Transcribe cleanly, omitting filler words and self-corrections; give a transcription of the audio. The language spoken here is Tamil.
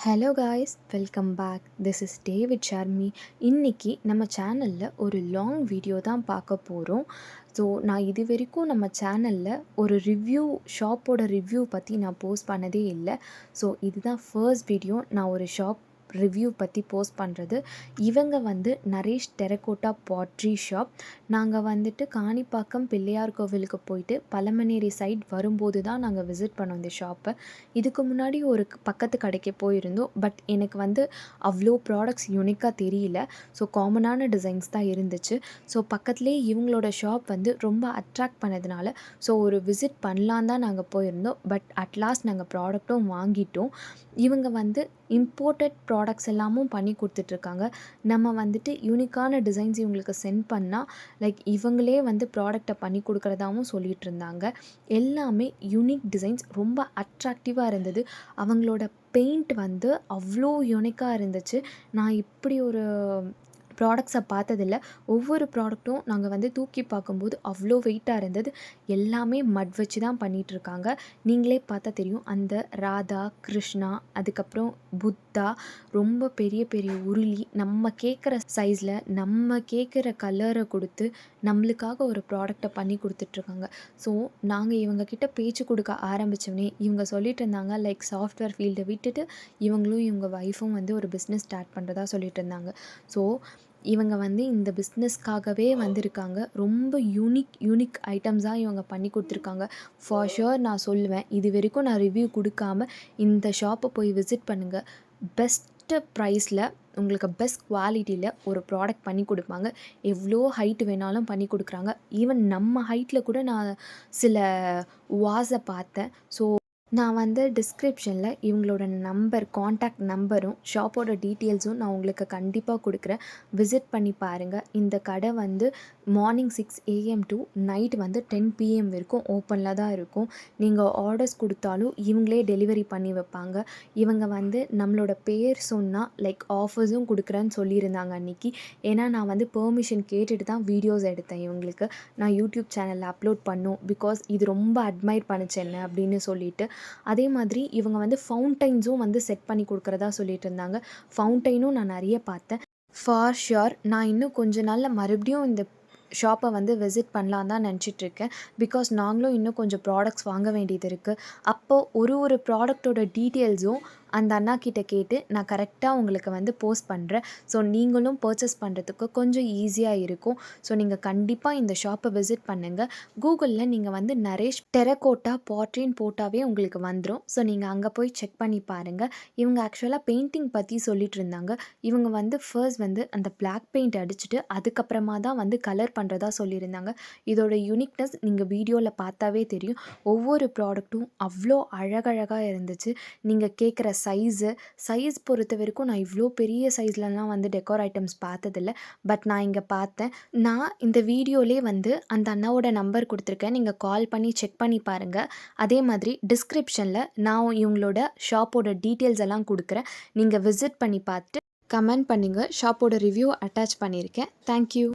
Hello guys, welcome back. This is David Sharmi. இன்றைக்கி நம்ம சேனலில் ஒரு லாங் வீடியோ தான் பார்க்க போகிறோம். ஸோ நான் இது வரைக்கும் நம்ம சேனலில் ஒரு ஷாப்போட ரிவ்யூ பற்றி நான் போஸ்ட் பண்ணதே இல்லை. ஸோ இதுதான் ஃபர்ஸ்ட் வீடியோ நான் ஒரு ஷாப் ரிவ்யூ பற்றி போஸ்ட் பண்ணுறது. இவங்க நரேஷ் டெரகோட்டா பாட்ரி ஷாப். நாங்கள் காணிப்பாக்கம் பிள்ளையார் கோவிலுக்கு போயிட்டு பழமனேரி சைட் வரும்போது தான் நாங்கள் விசிட் பண்ணோம் இந்த ஷாப்பை. இதுக்கு முன்னாடி ஒரு பக்கத்து கடைக்கு போயிருந்தோம். பட் எனக்கு அவ்வளோ ப்ராடக்ட்ஸ் யூனிக்காக தெரியல. ஸோ காமனான டிசைன்ஸ் தான் இருந்துச்சு. ஸோ பக்கத்துலேயே இவங்களோட ஷாப் ரொம்ப அட்ராக்ட் பண்ணதுனால ஸோ ஒரு விசிட் பண்ணலான் தான் நாங்கள் போயிருந்தோம். பட் அட்லாஸ்ட் நாங்கள் ப்ராடக்ட்டும் வாங்கிட்டோம். இவங்க இம்போர்ட்டட் ப்ராடக்ட்ஸ் எல்லாமும் பண்ணி கொடுத்துட்ருக்காங்க. நம்ம யூனிக்கான டிசைன்ஸ் இவங்களுக்கு சென்ட் பண்ணால் இவங்களே ப்ராடக்டை பண்ணி கொடுக்குறதாவும் சொல்லிகிட்டு இருந்தாங்க. எல்லாமே யூனிக் டிசைன்ஸ், ரொம்ப அட்ராக்டிவாக இருந்தது. அவங்களோட பெயிண்ட் அவ்வளோ யூனிக்காக இருந்துச்சு. நான் இப்படி ஒரு ப்ராடக்ட்ஸை பார்த்ததில்ல. ஒவ்வொரு ப்ராடக்ட்டும் நாங்கள் தூக்கி பார்க்கும்போது அவ்வளோ வெயிட்டாக இருந்தது. எல்லாமே மட் வச்சு தான் பண்ணிகிட்ருக்காங்க. நீங்களே பார்த்தா தெரியும். அந்த ராதா, கிருஷ்ணா, அதுக்கப்புறம் புத்தா, ரொம்ப பெரிய பெரிய உருளி, நம்ம கேட்குற சைஸில் நம்ம கேட்குற கலரை கொடுத்து நம்மளுக்காக ஒரு ப்ராடக்டை பண்ணி கொடுத்துட்ருக்காங்க. ஸோ நாங்கள் இவங்கக்கிட்ட பேச்சு கொடுக்க ஆரம்பித்தோடனே இவங்க சொல்லிட்டு இருந்தாங்க சாஃப்ட்வேர் ஃபீல்டை விட்டுட்டு இவங்களும் இவங்க ஒய்ஃபும் ஒரு பிஸ்னஸ் ஸ்டார்ட் பண்ணுறதா சொல்லிட்டு இருந்தாங்க. ஸோ இவங்க இந்த பிஸ்னஸ்க்காகவே வந்திருக்காங்க. ரொம்ப யூனிக் ஐட்டம்ஸாக இவங்க பண்ணி கொடுத்துருக்காங்க. ஃபார் ஷுர் நான் சொல்லுவேன், இது வரைக்கும் நான் ரிவ்யூ கொடுக்காம இந்த ஷாப்பை போய் விசிட் பண்ணுங்கள். பெஸ்ட்டு ப்ரைஸில் உங்களுக்கு பெஸ்ட் குவாலிட்டியில் ஒரு ப்ராடக்ட் பண்ணி கொடுப்பாங்க. எவ்வளோ ஹைட்டு வேணாலும் பண்ணி கொடுக்குறாங்க. ஈவன் நம்ம ஹைட்டில் கூட நான் சில வாஸை பார்த்தேன். ஸோ நான் டிஸ்கிரிப்ஷனில் இவங்களோட காண்டாக்ட் நம்பரும் ஷாப்போட டீட்டெயில்ஸும் நான் உங்களுக்கு கண்டிப்பாக கொடுக்குறேன். விசிட் பண்ணி பாருங்கள். இந்த கடை morning 6 AM to night 10 PM வரைக்கும் ஓப்பனில் தான் இருக்கும். நீங்கள் ஆர்டர்ஸ் கொடுத்தாலும் இவங்களே டெலிவரி பண்ணி வைப்பாங்க. இவங்க நம்மளோட பேர் சொன்னால் ஆஃபர்ஸும் கொடுக்குறேன்னு சொல்லியிருந்தாங்க அன்றைக்கி. ஏன்னா நான் பெர்மிஷன் கேட்டுட்டு தான் வீடியோஸ் எடுத்தேன். இவங்களுக்கு நான் யூடியூப் சேனலில் அப்லோட் பண்ணோம். பிகாஸ் இது ரொம்ப அட்மைர் பண்ணுச்சு என்ன அப்படின்னு சொல்லிட்டு. அதே மாதிரி இவங்க ஃபவுண்டைன்ஸும் செட் பண்ணி கொடுக்குறதா சொல்லிட்டு இருந்தாங்க. ஃபவுண்டைனும் நான் நிறைய பார்த்தேன். ஃபார் ஷுர் நான் இன்னும் கொஞ்ச நாளில் மறுபடியும் இந்த ஷாப்பை விசிட் பண்ணலாம் தான் நினச்சிட்ருக்கேன். பிகாஸ் நாங்களும் இன்னும் கொஞ்சம் ப்ராடக்ட்ஸ் வாங்க வேண்டியது இருக்குது. அப்போது ஒரு ப்ராடக்டோட டீட்டெயில்ஸும் அந்த அண்ணா கிட்ட கேட்டு நான் கரெக்டாக உங்களுக்கு போஸ்ட் பண்ணுறேன். ஸோ நீங்களும் பர்ச்சேஸ் பண்ணுறதுக்கு கொஞ்சம் ஈஸியாக இருக்கும். ஸோ நீங்கள் கண்டிப்பாக இந்த ஷாப்பை விசிட் பண்ணுங்கள். கூகுளில் நீங்கள் நரேஷ் டெரகோட்டா பாட்ரின்னு போட்டாவே உங்களுக்கு வந்துடும். ஸோ நீங்கள் அங்கே போய் செக் பண்ணி பாருங்கள். இவங்க ஆக்சுவலாக பெயிண்டிங் பற்றி சொல்லிட்டு இருந்தாங்க. இவங்க ஃபர்ஸ்ட் அந்த பிளாக் பெயிண்ட் அடிச்சுட்டு அதுக்கப்புறமா தான் கலர் பண்ணுறதா சொல்லியிருந்தாங்க. இதோட யூனிக்னஸ் நீங்கள் வீடியோவில் பார்த்தாவே தெரியும். ஒவ்வொரு ப்ராடக்ட்டும் அவ்வளோ அழகழகாக இருந்துச்சு. நீங்கள் கேட்குற சைஸ் பொறுத்த வரைக்கும் நான் இவ்வளோ பெரிய சைஸ்லலாம் டெக்கோர் ஐட்டம்ஸ் பார்த்ததில்ல. பட் நான் இங்கே பார்த்தேன். நான் இந்த வீடியோலே அந்த அண்ணாவோட நம்பர் கொடுத்துருக்கேன். நீங்கள் கால் பண்ணி செக் பண்ணி பாருங்கள். அதே மாதிரி டிஸ்கிரிப்ஷனில் நான் இவங்களோட ஷாப்போட டீட்டெயில்ஸ் எல்லாம் கொடுக்குறேன். நீங்கள் விசிட் பண்ணி பார்த்துட்டு கமெண்ட் பண்ணுங்கள். ஷாப்போட ரிவ்யூ அட்டாச் பண்ணியிருக்கேன். தேங்க்யூ.